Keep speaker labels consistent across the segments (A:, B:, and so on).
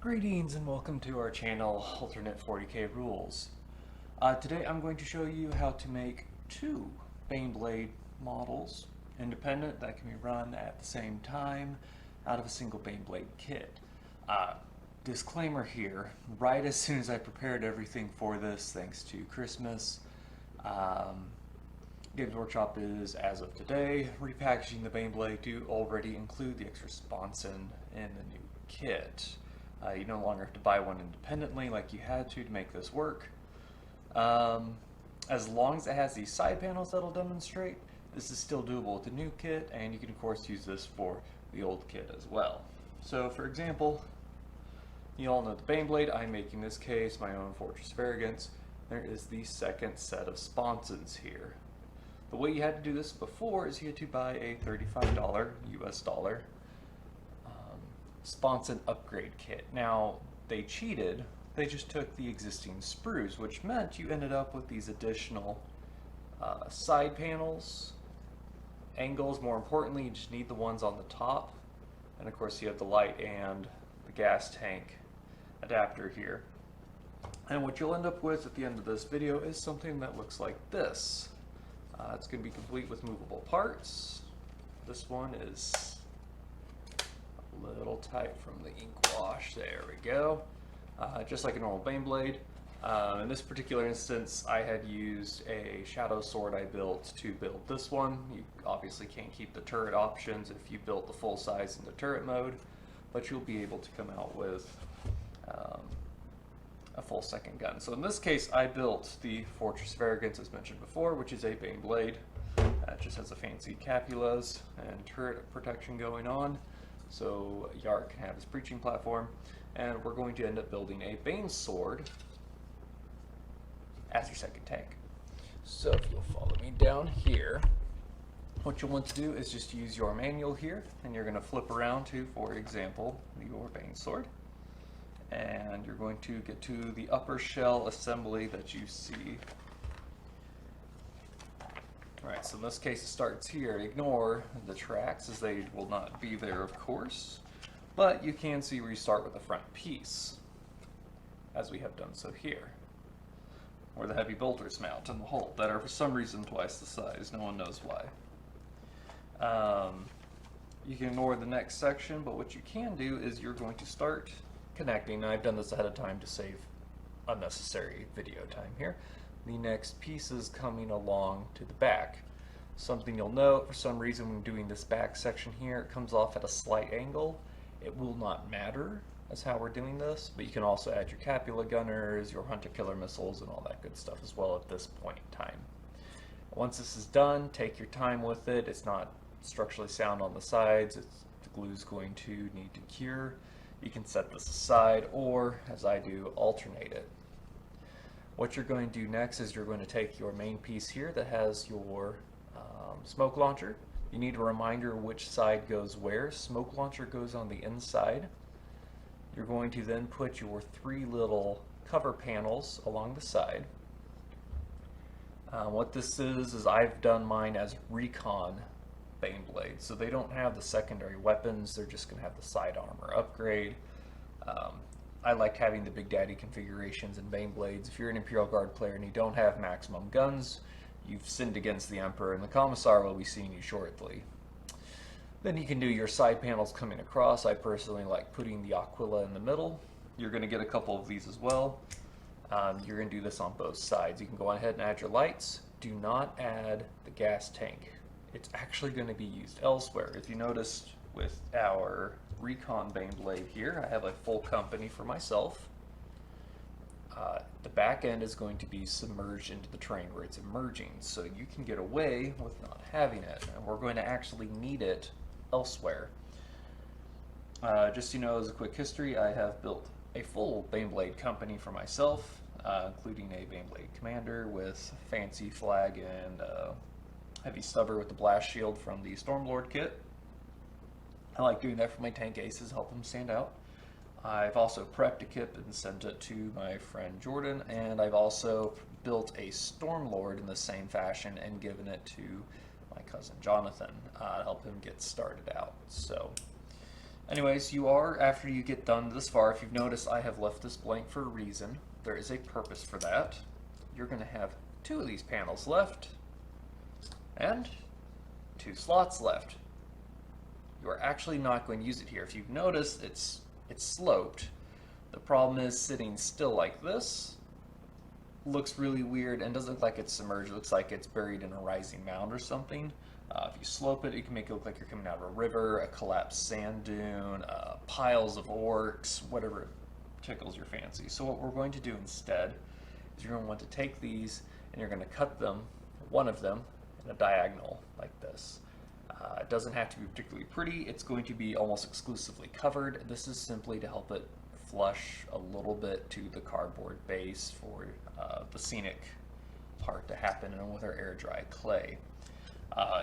A: Greetings and welcome to our channel, Alternate 40K Rules. Today I'm going to show you how to make two Baneblade models, independent, that can be run at the same time out of a single Baneblade kit. Disclaimer here, right as soon as I prepared everything for this, thanks to Christmas, Games Workshop is, as of today, repackaging the Baneblade to already include the extra sponson in the new kit. You no longer have to buy one independently like you had to make this work. As long as it has these side panels that'll demonstrate, this is still doable with the new kit, and you can of course use this for the old kit as well. So for example, you all know the Baneblade. I'm making this case my own Fortress of Arrogance. There is the second set of sponsons here. The way you had to do this before is you had to buy a $35 US dollar sponson upgrade kit. Now, they cheated. They just took the existing sprues, which meant you ended up with these additional side panels, angles. More importantly, you just need the ones on the top. And of course, you have the light and the gas tank adapter here. And what you'll end up with at the end of this video is something that looks like this. It's going to be complete with movable parts. This one is a little tight from the ink wash. There we go. Just like a normal Baneblade. In this particular instance, I had used a shadow sword I built to build this one. You obviously can't keep the turret options if you built the full size in the turret mode, but you'll be able to come out with a full second gun. So in this case, I built the Fortress of Arrogance, as mentioned before, which is a Baneblade. It just has a fancy capulas and turret protection going on, so Yark can have his preaching platform. And we're going to end up building a Bane sword as your second tank. So if you'll follow me down here, what you'll want to do is just use your manual here, and you're going to flip around to, for example, your Bane sword. And you're going to get to the upper shell assembly that you see. Alright, so in this case it starts here. Ignore the tracks as they will not be there, of course. But you can see where you start with the front piece, as we have done so here. Where the heavy bolters mount in the hull that are for some reason twice the size. No one knows why. You can ignore the next section, but what you can do is you're going to start connecting. I've done this ahead of time to save unnecessary video time here. The next piece is coming along to the back. Something you'll note, for some reason when doing this back section here, it comes off at a slight angle. It will not matter as how we're doing this, but you can also add your Capula gunners, your hunter-killer missiles, and all that good stuff as well at this point in time. Once this is done, take your time with it. It's not structurally sound on the sides. The glue's going to need to cure. You can set this aside, or, as I do, alternate it. What you're going to do next is you're going to take your main piece here that has your smoke launcher. You need a reminder which side goes where. Smoke launcher goes on the inside. You're going to then put your three little cover panels along the side. What this is I've done mine as recon Baneblades, so they don't have the secondary weapons, they're just going to have the side armor upgrade. I like having the Big Daddy configurations in Baneblades. If you're an Imperial Guard player and you don't have maximum guns, you've sinned against the Emperor, and the Commissar will be seeing you shortly. Then you can do your side panels coming across. I personally like putting the Aquila in the middle. You're going to get a couple of these as well. You're going to do this on both sides. You can go ahead and add your lights. Do not add the gas tank. It's actually going to be used elsewhere. If you noticed with our Recon Baneblade here, I have a full company for myself. The back end is going to be submerged into the terrain where it's emerging, so you can get away with not having it, and we're going to actually need it elsewhere. Just so you know, as a quick history, I have built a full Baneblade company for myself, including a Baneblade commander with fancy flag and heavy stubber with the blast shield from the Stormlord kit. I like doing that for my tank aces, help them stand out. I've also prepped a kit and sent it to my friend Jordan, and I've also built a Stormlord in the same fashion and given it to my cousin Jonathan to help him get started out. So Anyways, you are, after you get done this far, if you've noticed, I have left this blank for a reason. There is a purpose for that. You're going to have 2 of these panels left, and 2 slots left. You are actually not going to use it here. If you've noticed, it's sloped. The problem is sitting still like this looks really weird and doesn't look like it's submerged. It looks like it's buried in a rising mound or something. If you slope it, you can make it look like you're coming out of a river, a collapsed sand dune, piles of orcs, whatever tickles your fancy. So what we're going to do instead is you're going to want to take these and you're going to cut them, one of them, in a diagonal like this. It doesn't have to be particularly pretty. It's going to be almost exclusively covered. This is simply to help it flush a little bit to the cardboard base for the scenic part to happen, and with our air dry clay.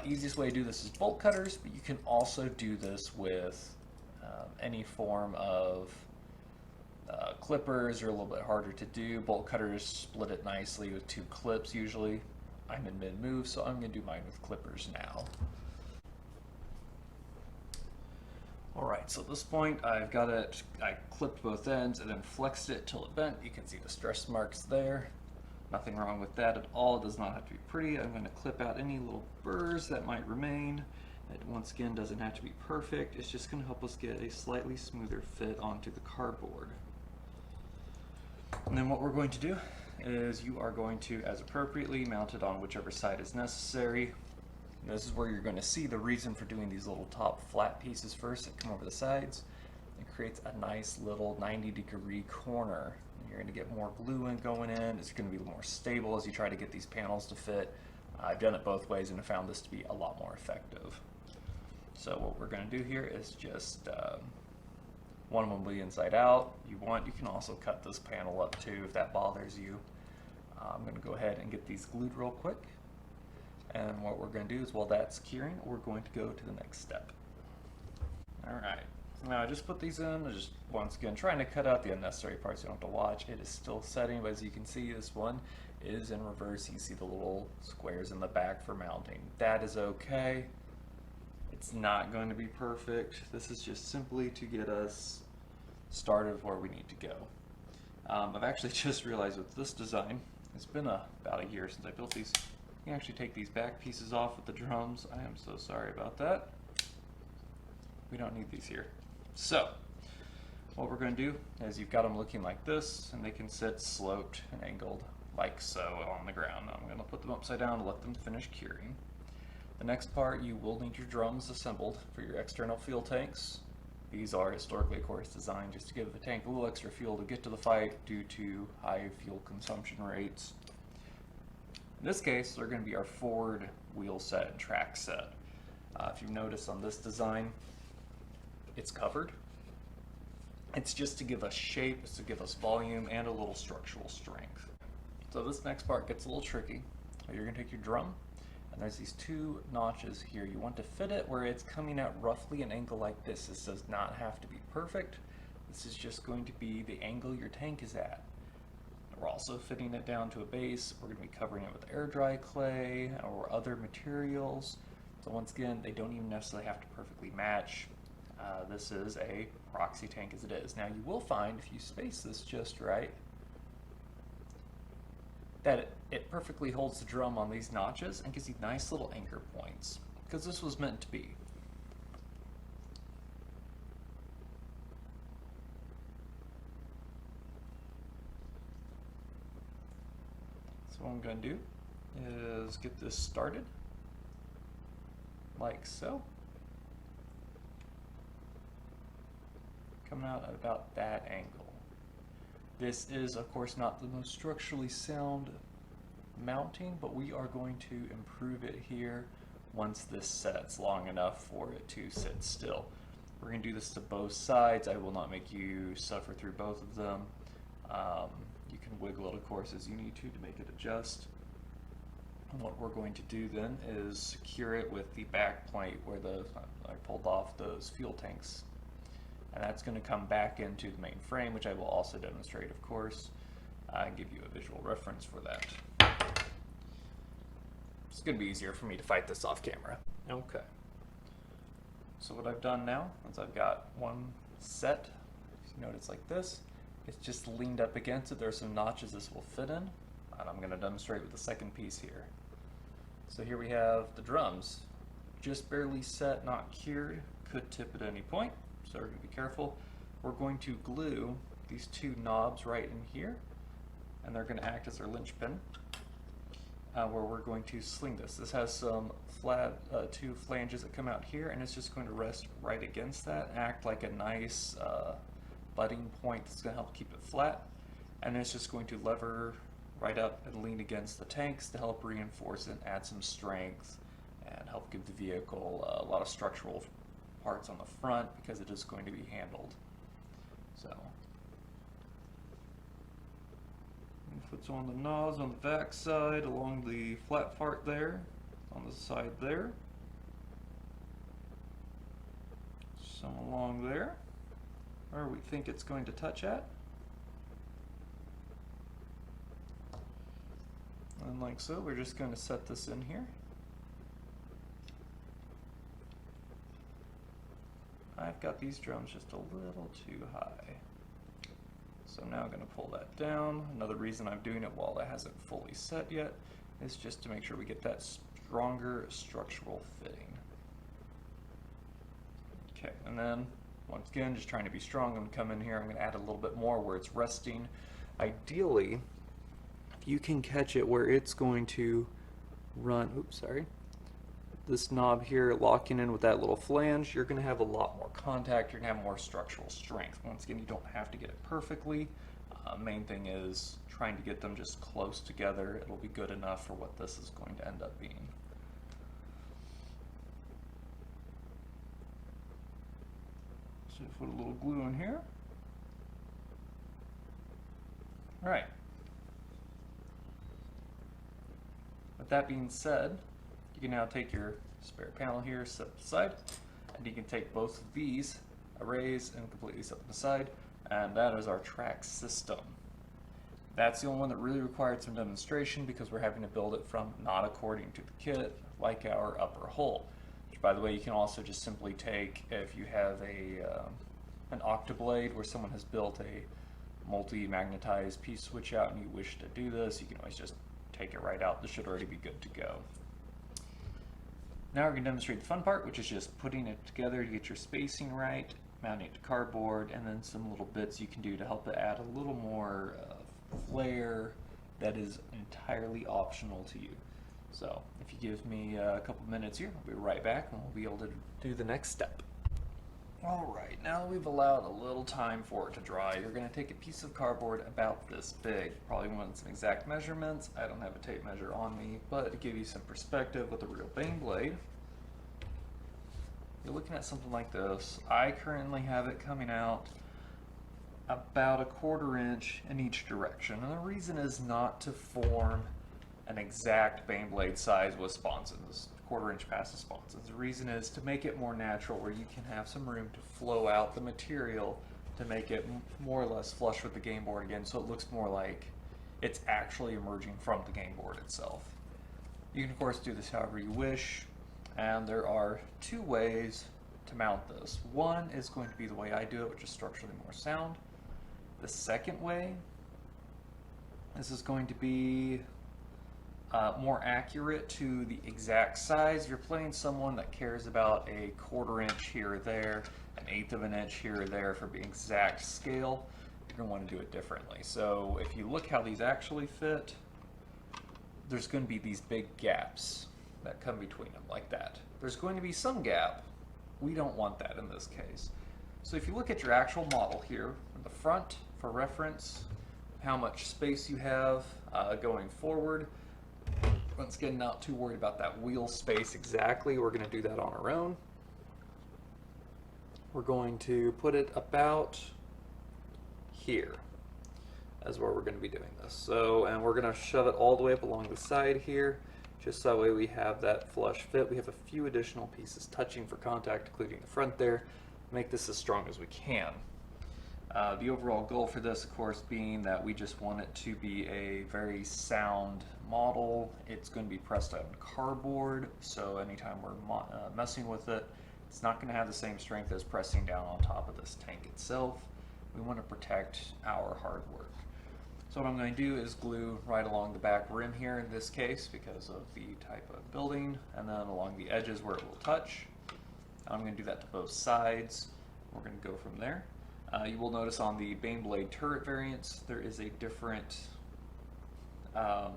A: Easiest way to do this is bolt cutters, but you can also do this with any form of clippers. Are a little bit harder to do. Bolt cutters split it nicely with 2 clips usually. I'm in mid-move, so I'm going to do mine with clippers now. Alright, so at this point I've got it, I clipped both ends and then flexed it till it bent. You can see the stress marks there. Nothing wrong with that at all. It does not have to be pretty. I'm going to clip out any little burrs that might remain. It once again doesn't have to be perfect. It's just going to help us get a slightly smoother fit onto the cardboard. And then what we're going to do is you are going to, as appropriately, mount it on whichever side is necessary. And this is where you're going to see the reason for doing these little top flat pieces first that come over the sides. It creates a nice little 90-degree corner. You're going to get more glue going in. It's going to be more stable as you try to get these panels to fit. I've done it both ways and have found this to be a lot more effective. So what we're going to do here is just one of them will be inside out. You can also cut this panel up too if that bothers you. I'm going to go ahead and get these glued real quick. And what we're going to do is while that's curing, we're going to go to the next step. Alright, now I just put these in. I'm just once again trying to cut out the unnecessary parts you don't have to watch. It is still setting, but as you can see, this one is in reverse. You see the little squares in the back for mounting. That is okay. It's not going to be perfect. This is just simply to get us started where we need to go. I've actually just realized with this design, it's been about a year since I built these. You can actually take these back pieces off with the drums. I am so sorry about that. We don't need these here. So, what we're going to do is you've got them looking like this, and they can sit sloped and angled like so on the ground. I'm going to put them upside down and let them finish curing. The next part, you will need your drums assembled for your external fuel tanks. These are historically, of course, designed just to give the tank a little extra fuel to get to the fight due to high fuel consumption rates. In this case, they're going to be our forward wheel set and track set. If you notice on this design, it's covered. It's just to give us shape, it's to give us volume and a little structural strength. So this next part gets a little tricky. You're going to take your drum, and there's these 2 notches here. You want to fit it where it's coming at roughly an angle like this. This does not have to be perfect. This is just going to be the angle your tank is at. We're also fitting it down to a base. We're going to be covering it with air dry clay or other materials. So once again, they don't even necessarily have to perfectly match. This is a proxy tank as it is. Now you will find if you space this just right that it perfectly holds the drum on these notches and gives you nice little anchor points, because this was meant to be. So what I'm going to do is get this started like so. Coming out at about that angle. This is, of course, not the most structurally sound mounting, but we are going to improve it here once this sets long enough for it to sit still. We're going to do this to both sides. I will not make you suffer through both of them. You can wiggle it, of course, as you need to make it adjust. And what we're going to do then is secure it with the back plate where I pulled off those fuel tanks. And that's going to come back into the main frame, which I will also demonstrate, of course, and give you a visual reference for that. It's going to be easier for me to fight this off camera. Okay. So what I've done now is I've got one set. You notice like this. It's just leaned up against it. There's some notches this will fit in. And I'm going to demonstrate with the second piece here. So here we have the drums. Just barely set, not cured. Could tip at any point, so we're going to be careful. We're going to glue these two knobs right in here, and they're going to act as our linchpin, where we're going to sling this. This has some flat two flanges that come out here, and it's just going to rest right against that, act like a nice butting point that's going to help keep it flat, and it's just going to lever right up and lean against the tanks to help reinforce it, add some strength, and help give the vehicle a lot of structural parts on the front because it is going to be handled. So, puts on the knobs on the back side along the flat part there, on the side there, some along there, where we think it's going to touch at. And like so, we're just going to set this in here. I've got these drums just a little too high. So now I'm going to pull that down. Another reason I'm doing it while it hasn't fully set yet is just to make sure we get that stronger structural fitting. Okay, and then once again, just trying to be strong, I'm going to come in here, I'm going to add a little bit more where it's resting. Ideally, if you can catch it where it's going to run, oops, sorry, this knob here locking in with that little flange, you're going to have a lot more contact, you're going to have more structural strength. Once again, you don't have to get it perfectly. Main thing is trying to get them just close together. It'll be good enough for what this is going to end up being. So put a little glue in here. All right. With that being said, you can now take your spare panel here, set it aside, and you can take both of these arrays and completely set them aside, and that is our track system. That's the only one that really required some demonstration because we're having to build it from not according to the kit, like our upper hull. Which, by the way, you can also just simply take, if you have an Octablade where someone has built a multi-magnetized piece switch out and you wish to do this, you can always just take it right out. This should already be good to go. Now we're going to demonstrate the fun part, which is just putting it together to get your spacing right, mounting it to cardboard, and then some little bits you can do to help it add a little more flair that is entirely optional to you. So if you give me a couple minutes here, I'll be right back and we'll be able to do the next step. Alright, now that we've allowed a little time for it to dry, you're going to take a piece of cardboard about this big. Probably want some exact measurements. I don't have a tape measure on me, but to give you some perspective with a real Baneblade, you're looking at something like this. I currently have it coming out about a 1/4 inch in each direction, and the reason is not to form an exact Baneblade size with sponsons. 1/4 inch past the sponsons. The reason is to make it more natural, where you can have some room to flow out the material to make it more or less flush with the game board again, so it looks more like it's actually emerging from the game board itself. You can of course do this however you wish, and there are 2 ways to mount this. One is going to be the way I do it, which is structurally more sound. The second way, this is going to be more accurate to the exact size. You're playing someone that cares about a 1/4 inch here or there, an 1/8 of an inch here or there for the exact scale. You're going to want to do it differently. So if you look how these actually fit, there's going to be these big gaps that come between them like that. There's going to be some gap. We don't want that in this case. So if you look at your actual model here in the front for reference, how much space you have going forward. Once again, not too worried about that wheel space exactly. We're going to do that on our own. We're going to put it about here. That's where we're going to be doing this. So, and we're going to shove it all the way up along the side here, just so that way we have that flush fit. We have a few additional pieces touching for contact, including the front there. Make this as strong as we can. The overall goal for this, of course, being that we just want it to be a very sound model. It's going to be pressed on cardboard, so anytime we're messing with it, It's not going to have the same strength as pressing down on top of this tank itself. We want to protect our hard work. So what I'm going to do is glue right along the back rim here in this case because of the type of building, and then along the edges where it will touch. I'm going to do that to both sides. We're going to go from there. You will notice on the Baneblade turret variants there is a different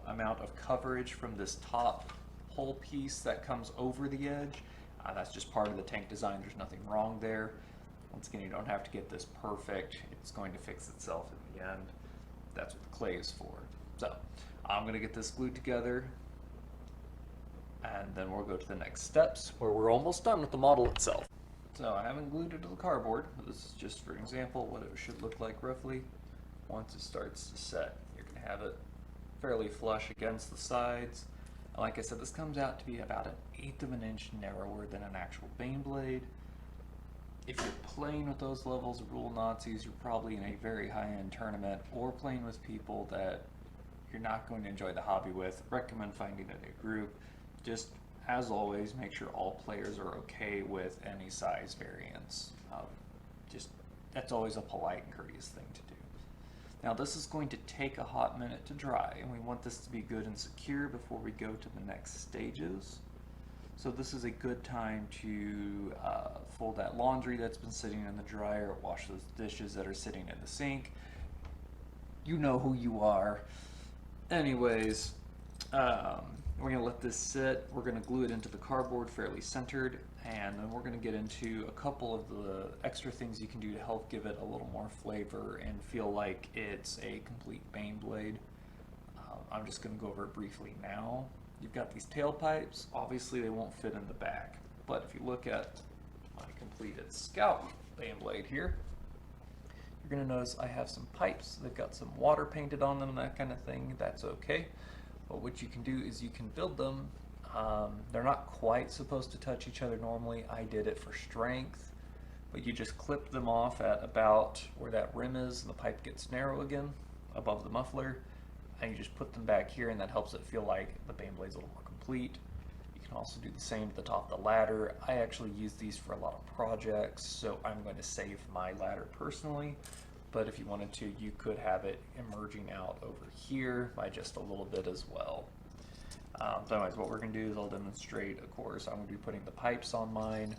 A: amount of coverage from this top whole piece that comes over the edge. That's just part of the tank design. There's nothing wrong there. Once again, you don't have to get this perfect. It's going to fix itself in the end. That's what the clay is for. So I'm going to get this glued together, and then we'll go to the next steps where we're almost done with the model itself. So I haven't glued it to the cardboard. This is just for an example what it should look like roughly once it starts to set. You're going to have it fairly flush against the sides. And like I said, this comes out to be about 1/8 of an inch narrower than an actual Baneblade. If you're playing with those levels of rule Nazis, you're probably in a very high-end tournament or playing with people that you're not going to enjoy the hobby with. Recommend finding a new group. Just, as always, make sure all players are okay with any size variance. That's always a polite and courteous thing to do. Now this is going to take a hot minute to dry, and we want this to be good and secure before we go to the next stages. So this is a good time to fold that laundry that's been sitting in the dryer, wash those dishes that are sitting in the sink. You know who you are. Anyways, we're going to let this sit. We're going to glue it into the cardboard fairly centered, and then we're going to get into a couple of the extra things you can do to help give it a little more flavor and feel like it's a complete Baneblade. I'm just going to go over it briefly now. You've got these tailpipes. Obviously they won't fit in the back, but if you look at my completed Scout Baneblade here, you're going to notice I have some pipes. They've got some water painted on them, that kind of thing. That's okay. But what you can do is you can build them. They're not quite supposed to touch each other normally. I did it for strength, but you just clip them off at about where that rim is and the pipe gets narrow again above the muffler, and you just put them back here, and that helps it feel like the Baneblade's a little more complete. You can also do the same at the top of the ladder. I actually use these for a lot of projects, so I'm going to save my ladder personally, but if you wanted to, you could have it emerging out over here by just a little bit as well. So anyways, what we're going to do is I'll demonstrate, of course. I'm going to be putting the pipes on mine.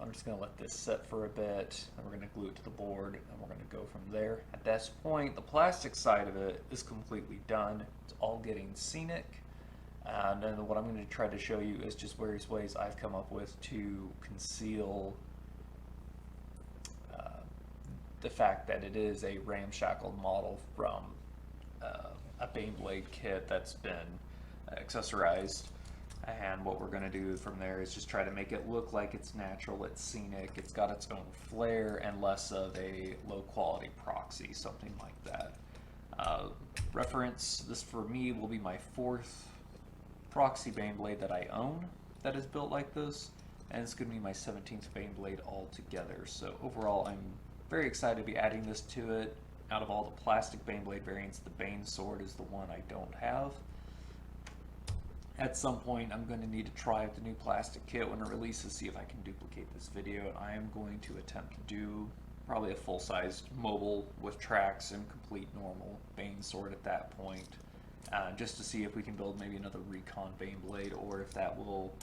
A: I'm just going to let this set for a bit, and we're going to glue it to the board, and we're going to go from there. At this point, the plastic side of it is completely done. It's all getting Scenic. And then what I'm going to try to show you is just various ways I've come up with to conceal the fact that it is a ramshackled model from a Baneblade kit that's been accessorized. And what we're going to do from there is just try to make it look like it's natural, it's scenic, it's got its own flair, and less of a low quality proxy, something like that. Reference, this for me will be my 4th proxy Baneblade that I own that is built like this, and it's going to be my 17th Baneblade altogether. So overall, I'm very excited to be adding this to it. Out of all the plastic Baneblade variants, the Bane Sword is the one I don't have. At some point, I'm going to need to try out the new plastic kit when it releases, see if I can duplicate this video. And I am going to attempt to do probably a full-sized mobile with tracks and complete normal Bane Sword at that point, just to see if we can build maybe another Recon Baneblade, or if that will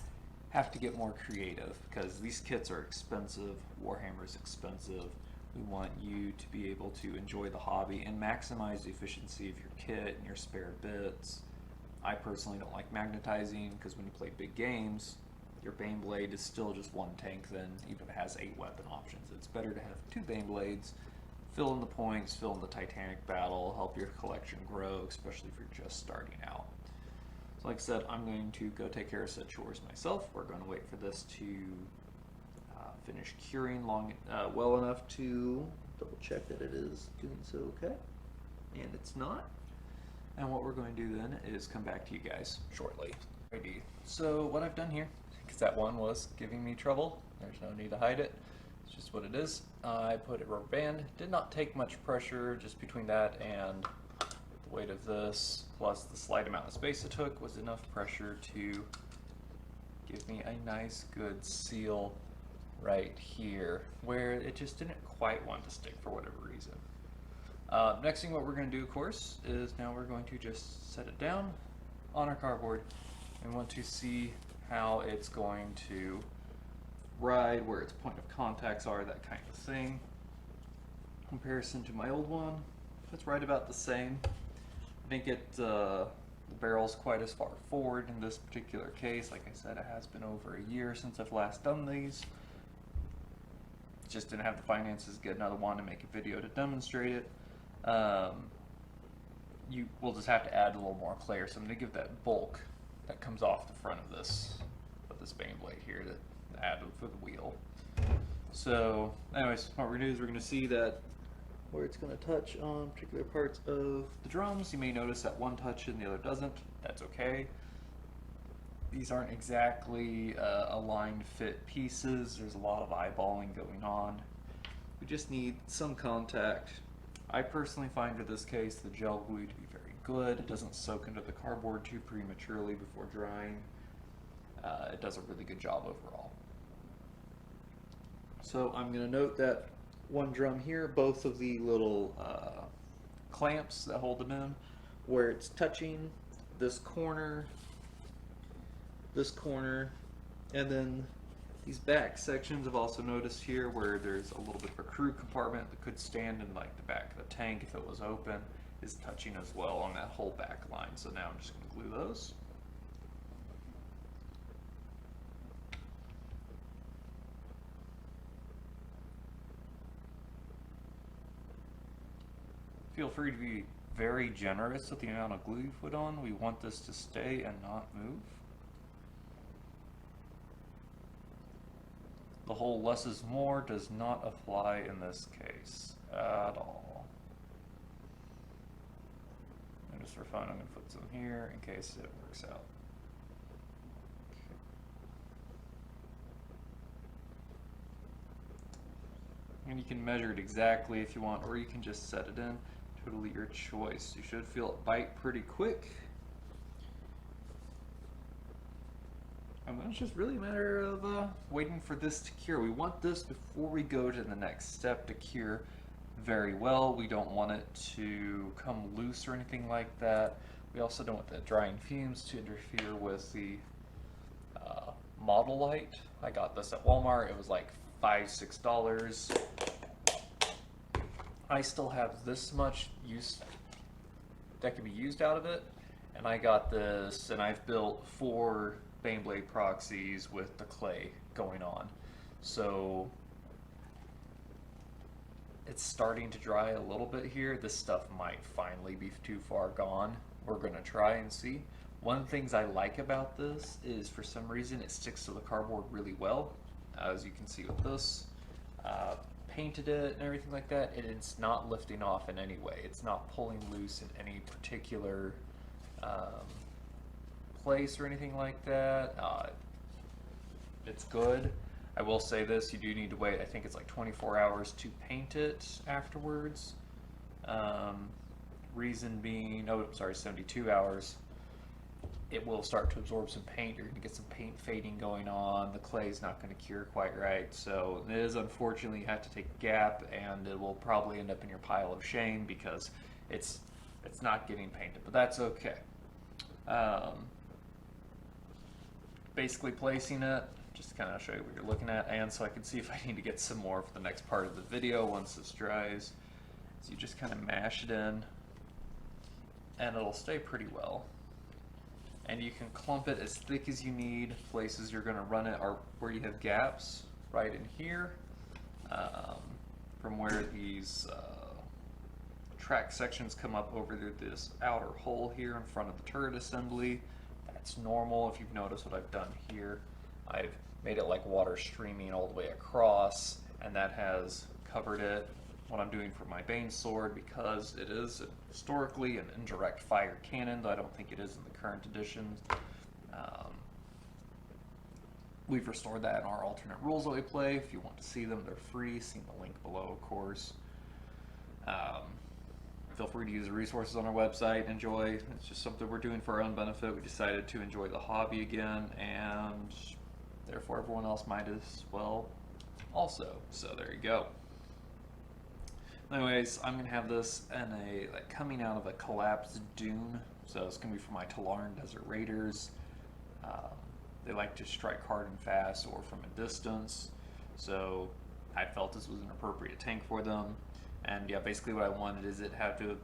A: have to get more creative, because these kits are expensive, Warhammer is expensive. We want you to be able to enjoy the hobby and maximize the efficiency of your kit and your spare bits. I personally don't like magnetizing, because when you play big games, your Baneblade is still just one tank, then even if it has 8 weapon options. It's better to have 2 Baneblades, fill in the points, fill in the Titanic battle, help your collection grow, especially if you're just starting out. So like I said, I'm going to go take care of said chores myself. We're going to wait for this to finish curing well enough to double check that it is doing so okay, and it's not. And what we're going to do then is come back to you guys shortly. Alrighty, so what I've done here, because that one was giving me trouble, there's no need to hide it, it's just what it is. I put a rubber band, did not take much pressure, just between that and the weight of this, plus the slight amount of space it took, was enough pressure to give me a nice good seal right here where it just didn't quite want to stick for whatever reason. Next thing what we're going to do, of course, is now we're going to just set it down on our cardboard and want to see how it's going to ride, where its point of contacts are, that kind of thing. Comparison to my old one, it's right about the same. I didn't get the barrels quite as far forward in this particular case. Like I said, it has been over a year since I've last done these. Just didn't have the finances to get another one to make a video to demonstrate it. You will just have to add a little more clay or something to give that bulk that comes off the front of this Baneblade here to add for the wheel. So anyways, what we're going to do is we're going to see that where it's going to touch on particular parts of the drums. You may notice that one touches and the other doesn't. That's okay. These aren't exactly aligned fit pieces. There's a lot of eyeballing going on. We just need some contact. I personally find for this case the gel glue to be very good. It doesn't soak into the cardboard too prematurely before drying. It does a really good job overall. So I'm going to note that one drum here, both of the little clamps that hold them in, where it's touching this corner, and then these back sections I've also noticed here where there's a little bit of a crew compartment that could stand in like the back of the tank if it was open, is touching as well on that whole back line. So now I'm just going to glue those. Feel free to be very generous with the amount of glue you put on. We want this to stay and not move. The whole less is more does not apply in this case at all. And just for fun, I'm going to put some here in case it works out. And you can measure it exactly if you want, or you can just set it in. Totally your choice. You should feel it bite pretty quick. And then it's just really a matter of waiting for this to cure. We want this before we go to the next step to cure very well. We don't want it to come loose or anything like that. We also don't want the drying fumes to interfere with the model light. I got this at Walmart. It was like $5–6. I still have this much use that can be used out of it, and I got this, and I've built 4 Baneblade proxies with the clay going on. So it's starting to dry a little bit here. This stuff might finally be too far gone. We're going to try and see. One of the things I like about this is for some reason it sticks to the cardboard really well, as you can see with this. Painted it and everything like that, and it's not lifting off in any way. It's not pulling loose in any particular place or anything like that. It's good. I will say this, you do need to wait, I think it's like 24 hours to paint it afterwards. Reason being, 72 hours. It will start to absorb some paint. You're going to get some paint fading going on. The clay is not going to cure quite right. So it is, unfortunately, you have to take a gap, and it will probably end up in your pile of shame because it's not getting painted, but that's okay. Basically placing it, just to kind of show you what you're looking at, and so I can see if I need to get some more for the next part of the video once this dries. So you just kind of mash it in, and it'll stay pretty well. And you can clump it as thick as you need. Places you're going to run it are where you have gaps, right in here, from where these track sections come up over this outer hole here in front of the turret assembly. That's normal. If you've noticed what I've done here, I've made it like water streaming all the way across, and that has covered it. What I'm doing for my Bane sword, because it is historically an indirect fire cannon, though I don't think it is in the current editions. We've restored that in our alternate rules that we play. If you want to see them, they're free. See the link below, of course. feel free to use the resources on our website. Enjoy. It's just something we're doing for our own benefit. We decided to enjoy the hobby again, and therefore everyone else might as well also. So there you go. Anyways, I'm gonna have this in a coming out of a collapsed dune. So it's gonna be for my Talaran Desert Raiders. They like to strike hard and fast or from a distance. So I felt this was an appropriate tank for them. And yeah, basically what I wanted is it had to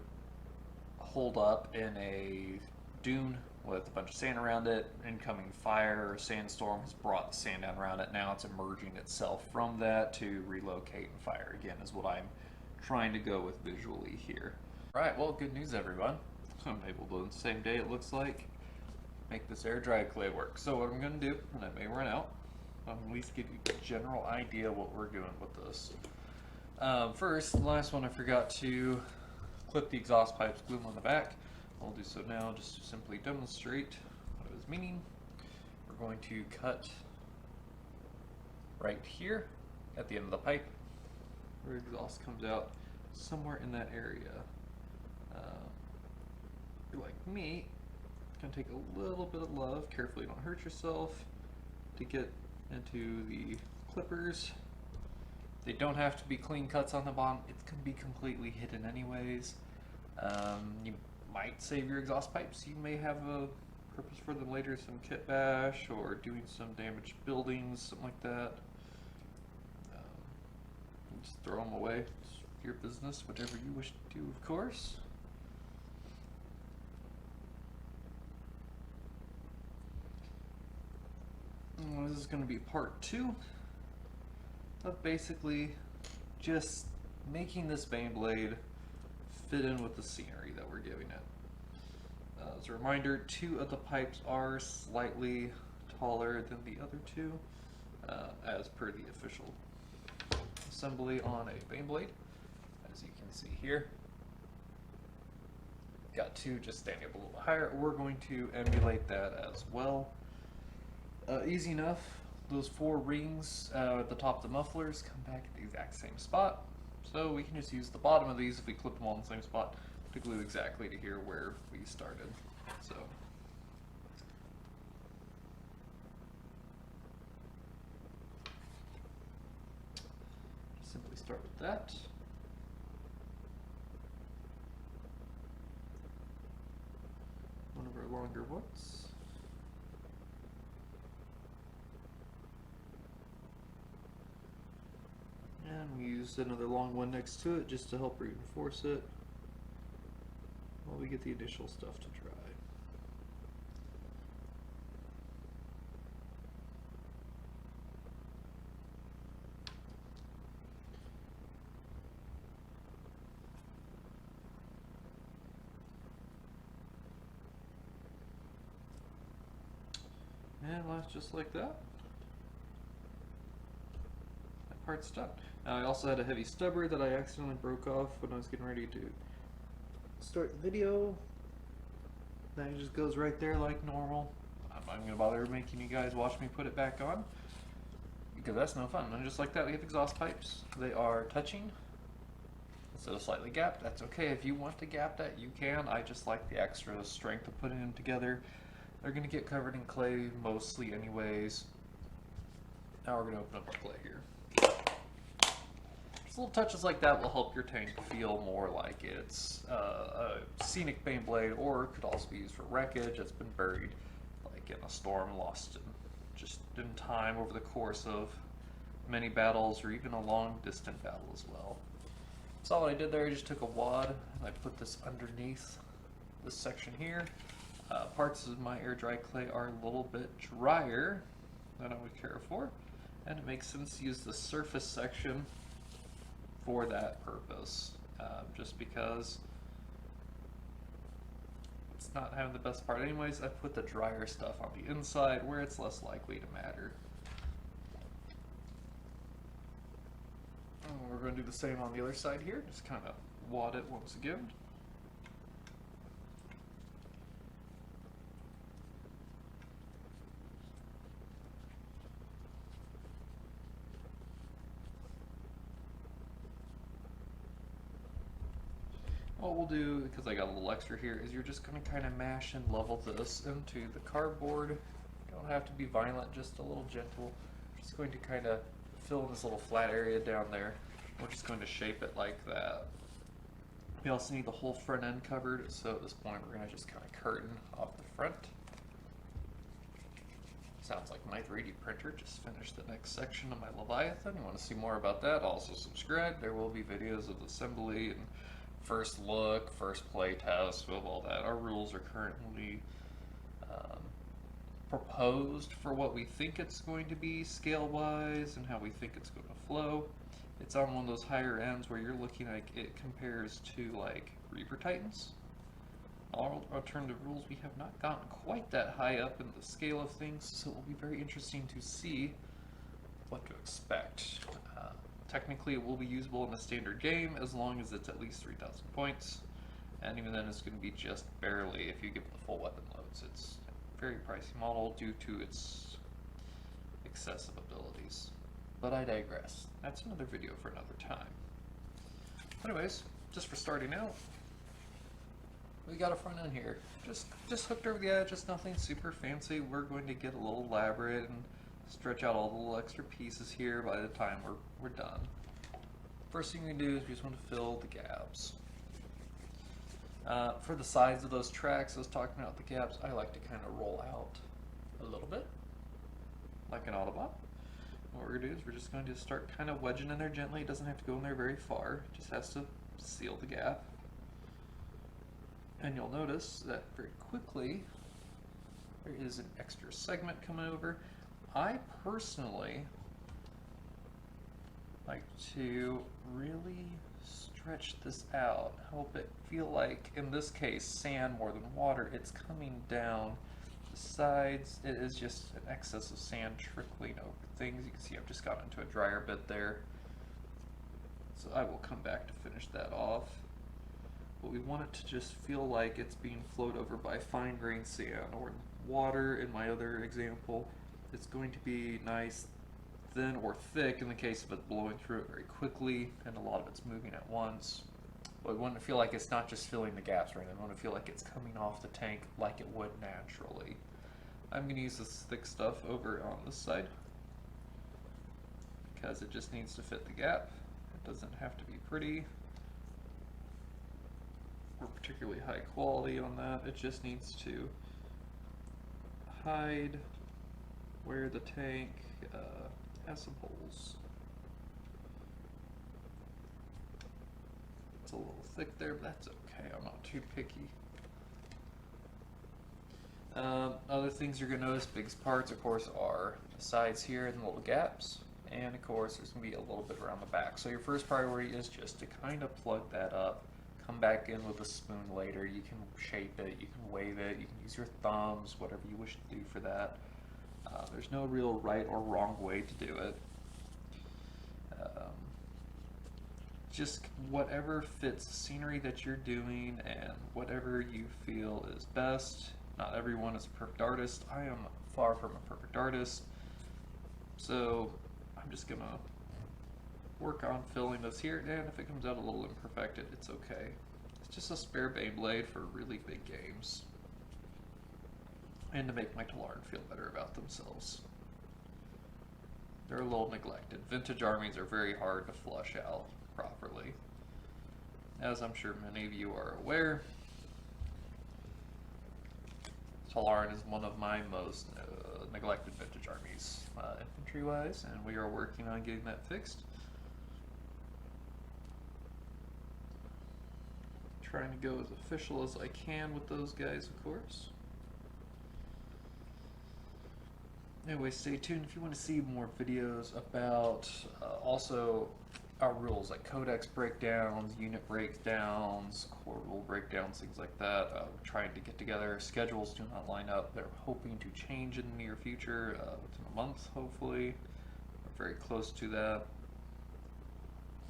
A: hold up in a dune with a bunch of sand around it. Incoming fire or sandstorm has brought the sand down around it. Now it's emerging itself from that to relocate and fire again is what I'm trying to go with visually here. Alright, well, good news everyone. I'm able to, the same day it looks like, make this air dry clay work. So what I'm going to do, and I may run out, I'll at least give you a general idea what we're doing with this. First, the last one I forgot to clip the exhaust pipes, glue them on the back. I'll do so now just to simply demonstrate what I was meaning. We're going to cut right here at the end of the pipe where exhaust comes out, somewhere in that area. If you're like me, it's going to take a little bit of love, carefully don't hurt yourself, to get into the clippers. They don't have to be clean cuts on the bottom. It's going to be completely hidden anyways. You might save your exhaust pipes. You may have a purpose for them later, some kit bash or doing some damaged buildings, something like that. Just throw them away. It's your business, whatever you wish to do, of course. This is going to be part 2 of basically just making this Baneblade fit in with the scenery that we're giving it. As a reminder, 2 of the pipes are slightly taller than the other 2, as per the official assembly on a Baneblade, as you can see here. Got 2 just standing up a little higher. We're going to emulate that as well. Easy enough. Those 4 rings at the top of the mufflers come back at the exact same spot. So we can just use the bottom of these if we clip them all in the same spot to glue exactly to here where we started. So simply start with that. One of our longer ones. And we use another long one next to it just to help reinforce it while we get the initial stuff to dry. And last just like that. That part's done. Now I also had a heavy stubber that I accidentally broke off when I was getting ready to start the video. That just goes right there like normal. I'm not going to bother making you guys watch me put it back on, because that's no fun. And just like that, we have exhaust pipes. They are touching instead of slightly gapped. That's okay. If you want to gap that, you can. I just like the extra strength of putting them together. They're going to get covered in clay mostly anyways. Now we're going to open up the clay here. Just little touches like that will help your tank feel more like it's a Scenic Baneblade, or it could also be used for wreckage that's been buried like in a storm, lost just in time over the course of many battles, or even a long distant battle as well. So what I did there, I just took a wad and I put this underneath this section here. Parts of my air dry clay are a little bit drier than I would care for, and it makes sense to use the surface section for that purpose, just because it's not having the best part anyways. I put the drier stuff on the inside where it's less likely to matter. And we're going to do the same on the other side here, just kind of wad it once again. what we'll do, because I got a little extra here, is you're just going to kind of mash and level this into the cardboard. You don't have to be violent, just a little gentle. Just going to kind of fill in this little flat area down there. We're just going to shape it like that. We also need the whole front end covered, so at this point we're going to just kind of curtain off the front. Sounds like my 3D printer just finished the next section of my Leviathan. You want to see more about that? Also subscribe. There will be videos of assembly and first look, first play test, of all that. Our rules are currently proposed for what we think it's going to be scale-wise and how we think it's going to flow. It's on one of those higher ends where you're looking like it compares to like Reaper Titans. All alternative rules, we have not gotten quite that high up in the scale of things, so it will be very interesting to see what to expect. Technically, it will be usable in a standard game as long as it's at least 3,000 points, and even then it's going to be just barely if you give it the full weapon loads. It's a very pricey model due to its excessive abilities. But I digress. That's another video for another time. Anyways, just for starting out, we got a front end here. Just hooked over the edge, just nothing super fancy. We're going to get a little elaborate and stretch out all the little extra pieces here by the time we're done. First thing we do is we just want to fill the gaps. For the sides of those tracks, I was talking about the gaps, I like to kind of roll out a little bit, like an Autobot. What we're going to do is we're just going to start kind of wedging in there gently. It doesn't have to go in there very far. It just has to seal the gap. And you'll notice that very quickly there is an extra segment coming over. I personally like to really stretch this out, help it feel like, in this case, sand more than water. It's coming down the sides. It is just an excess of sand trickling over things. You can see I've just gotten into a drier bit there. So I will come back to finish that off. But we want it to just feel like it's being flowed over by fine-grained sand, or water in my other example. It's going to be nice, thin, or thick in the case of it blowing through it very quickly, and a lot of it's moving at once. But we want to feel like it's not just filling the gaps right now. We want to feel like it's coming off the tank like it would naturally. I'm going to use this thick stuff over on this side because it just needs to fit the gap. It doesn't have to be pretty or particularly high quality on that. It just needs to hide where the tank has some holes. It's a little thick there, but that's okay. I'm not too picky. Other things you're going to notice, biggest parts, of course, are the sides here and the little gaps. And, of course, there's going to be a little bit around the back. So your first priority is just to kind of plug that up. Come back in with a spoon later. You can shape it, you can wave it, you can use your thumbs, whatever you wish to do for that. There's no real right or wrong way to do it. Just whatever fits the scenery that you're doing and whatever you feel is best. Not everyone is a perfect artist. I am far from a perfect artist. So I'm just going to work on filling this here, and if it comes out a little imperfected, it's okay. It's just a spare Baneblade for really big games. And to make my Talarn feel better about themselves. They're a little neglected. Vintage armies are very hard to flush out properly. As I'm sure many of you are aware, Talarn is one of my most neglected vintage armies, infantry-wise, and we are working on getting that fixed. Trying to go as official as I can with those guys, of course. Anyway, stay tuned if you want to see more videos about also our rules, like codex breakdowns, unit breakdowns, core rule breakdowns, things like that. We're trying to get together. Schedules do not line up. They're hoping to change in the near future, within a month, hopefully. We're very close to that.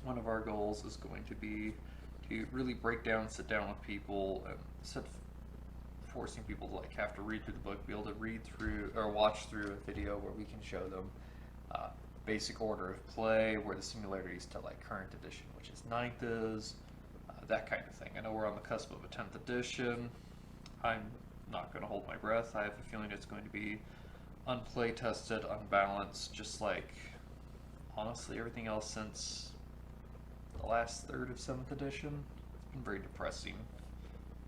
A: One of our goals is going to be to really break down, sit down with people, and instead of forcing people to like have to read through the book, be able to read through or watch through a video where we can show them basic order of play, where the similarities to like current edition, which is 9th, is that kind of thing. know we're on the cusp of a 10th edition. I'm not going to hold my breath. I have a feeling it's going to be unplay tested, unbalanced, just like honestly everything else since the last third of 7th edition. It's been very depressing.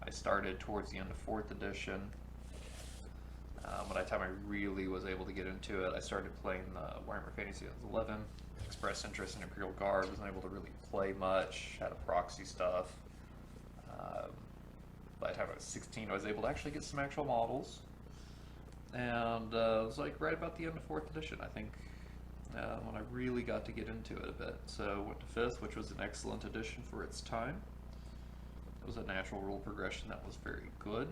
A: I started towards the end of 4th edition. By the time I really was able to get into it, I started playing Warhammer Fantasy 11. Expressed interest in Imperial Guard, wasn't able to really play much, had a proxy stuff. By the time I was 16, I was able to actually get some actual models. And it was like right about the end of 4th edition, I think, when I really got to get into it a bit. So went to 5th, which was an excellent edition for its time. It was a natural rule progression that was very good.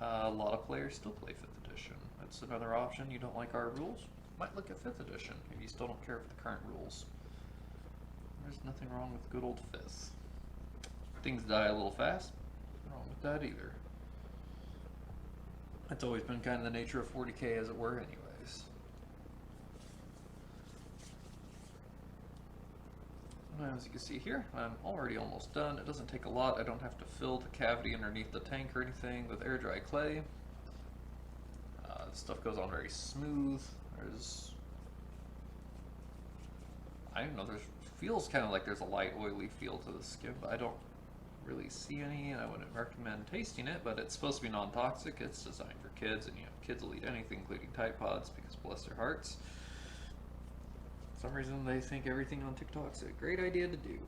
A: A lot of players still play 5th edition. That's another option. You don't like our rules? Might look at 5th edition if you still don't care for the current rules. There's nothing wrong with good old 5th. Things die a little fast. Nothing wrong with that either. That's always been kind of the nature of 40k, as it were, anyways. As you can see here, I'm already almost done. It doesn't take a lot. I don't have to fill the cavity underneath the tank or anything with air dry clay. This stuff goes on very smooth. I don't know, feels kind of like there's a light oily feel to the skin, but I don't really see any, and I wouldn't recommend tasting it, but it's supposed to be non-toxic. It's designed for kids, and kids will eat anything, including Tide Pods, because bless their hearts. For some reason they think everything on TikTok's a great idea to do.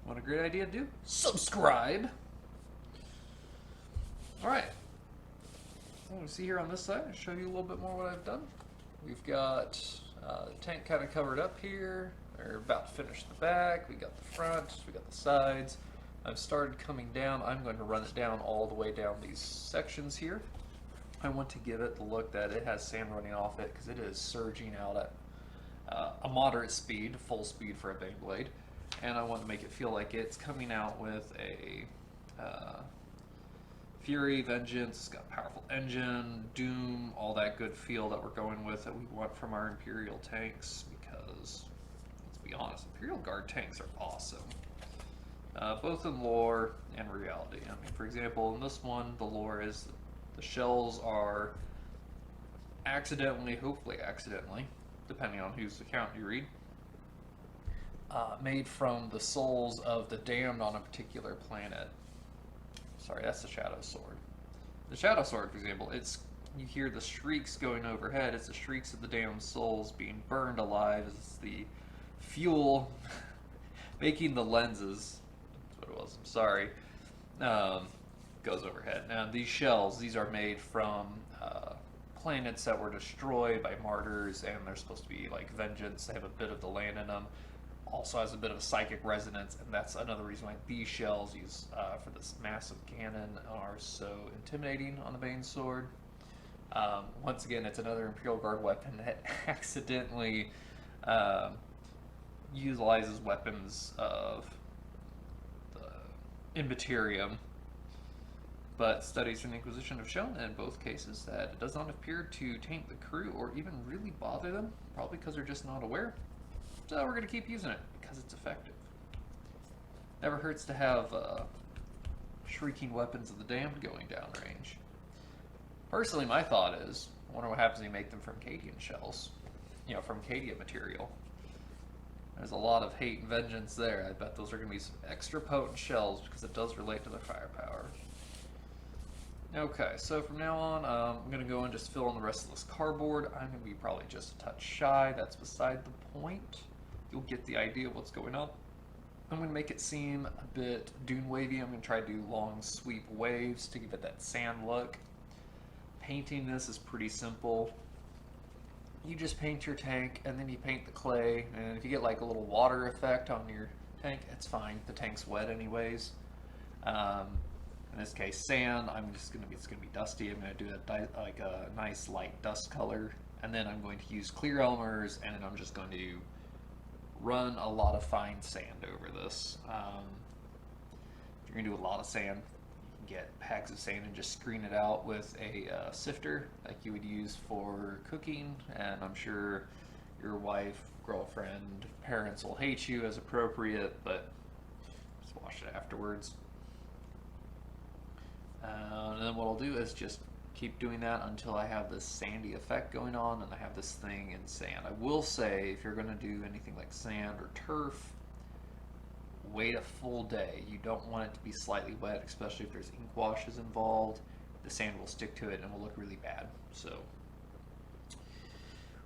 A: Want a great idea to do? Subscribe! Alright. So you see here on this side, I'll show you a little bit more what I've done. We've got the tank kind of covered up here. We're about to finish the back. We got the front, we got the sides. I've started coming down. I'm going to run it down all the way down these sections here. I want to give it the look that it has sand running off it, because it is surging out at a moderate speed, full speed for a Baneblade, and I want to make it feel like it's coming out with a Fury, Vengeance. It's got a powerful engine, Doom, all that good feel that we're going with that we want from our Imperial tanks, because let's be honest, Imperial Guard tanks are awesome, both in lore and reality. I mean, for example, in this one, the lore is the shells are accidentally, hopefully accidentally, depending on whose account you read, made from the souls of the damned on a particular planet. Sorry, that's the Shadow Sword. The Shadow Sword, for example, you hear the shrieks going overhead. It's the shrieks of the damned souls being burned alive. It's the fuel making the lenses. That's what it was. I'm sorry. Goes overhead. Now, these shells, these are made from planets that were destroyed by martyrs, and they're supposed to be like vengeance. They have a bit of the land in them. Also has a bit of a psychic resonance, and that's another reason why these shells used for this massive cannon are so intimidating on the Bane Sword. Once again, it's another Imperial Guard weapon that accidentally utilizes weapons of the Immaterium, but studies from the Inquisition have shown in both cases that it does not appear to taint the crew or even really bother them, probably because they're just not aware. So we're going to keep using it because it's effective. Never hurts to have shrieking weapons of the damned going downrange. Personally, my thought is, I wonder what happens when you make them from Cadian shells. You know, from Cadian material. There's a lot of hate and vengeance there. I bet those are going to be some extra potent shells because it does relate to their firepower. Okay, so from now on, I'm going to go and just fill in the rest of this cardboard. I'm going to be probably just a touch shy. That's beside the point. You'll get the idea of what's going on. I'm going to make it seem a bit dune wavy. I'm going to try to do long sweep waves to give it that sand look. Painting this is pretty simple. You just paint your tank and then you paint the clay, and if you get like a little water effect on your tank, it's fine. The tank's wet anyways. In this case, sand. It's gonna be dusty. I'm gonna do a nice light dust color, and then I'm going to use clear Elmers, and then I'm just going to run a lot of fine sand over this. If you're gonna do a lot of sand, you can get packs of sand and just screen it out with a sifter like you would use for cooking, and I'm sure your wife, girlfriend, parents will hate you as appropriate, but just wash it afterwards. And then what I'll do is just keep doing that until I have this sandy effect going on and I have this thing in sand. I will say, if you're going to do anything like sand or turf, wait a full day. You don't want it to be slightly wet, especially if there's ink washes involved. The sand will stick to it and it will look really bad. So,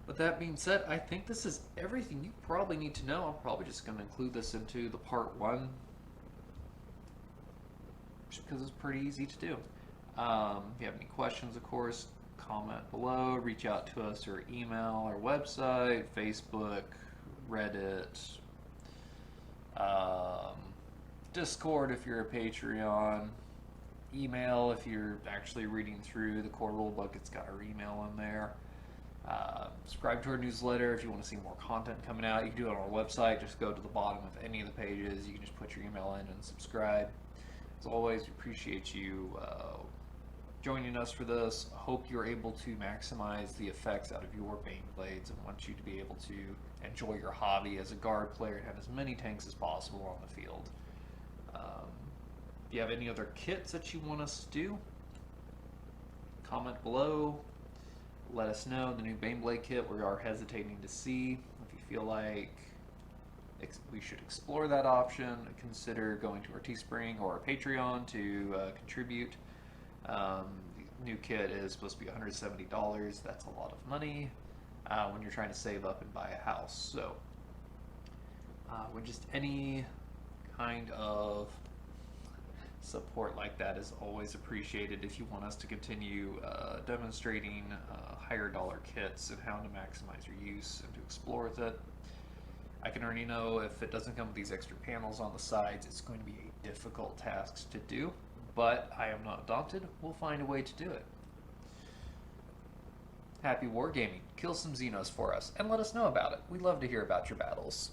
A: with that being said, I think this is everything you probably need to know. I'm probably just going to include this into the part 1, just because it's pretty easy to do. If you have any questions, of course, comment below, reach out to us or email our website, Facebook, Reddit, Discord if you're a Patreon, email if you're actually reading through the core rulebook. It's got our email in there. Subscribe to our newsletter if you want to see more content coming out. You can do it on our website. Just go to the bottom of any of the pages. You can just put your email in and subscribe. As always, we appreciate you joining us for this. Hope you're able to maximize the effects out of your Baneblades and want you to be able to enjoy your hobby as a guard player and have as many tanks as possible on the field. If you have any other kits that you want us to do, comment below. Let us know. The new Baneblade kit we are hesitating to see. If you feel like we should explore that option, consider going to our Teespring or our Patreon to contribute. The new kit is supposed to be $170. That's a lot of money when you're trying to save up and buy a house. So, with just any kind of support like that is always appreciated if you want us to continue demonstrating higher dollar kits and how to maximize your use and to explore with it. I can already know if it doesn't come with these extra panels on the sides, it's going to be a difficult task to do, but I am not daunted. We'll find a way to do it. Happy wargaming. Kill some Xenos for us and let us know about it. We'd love to hear about your battles.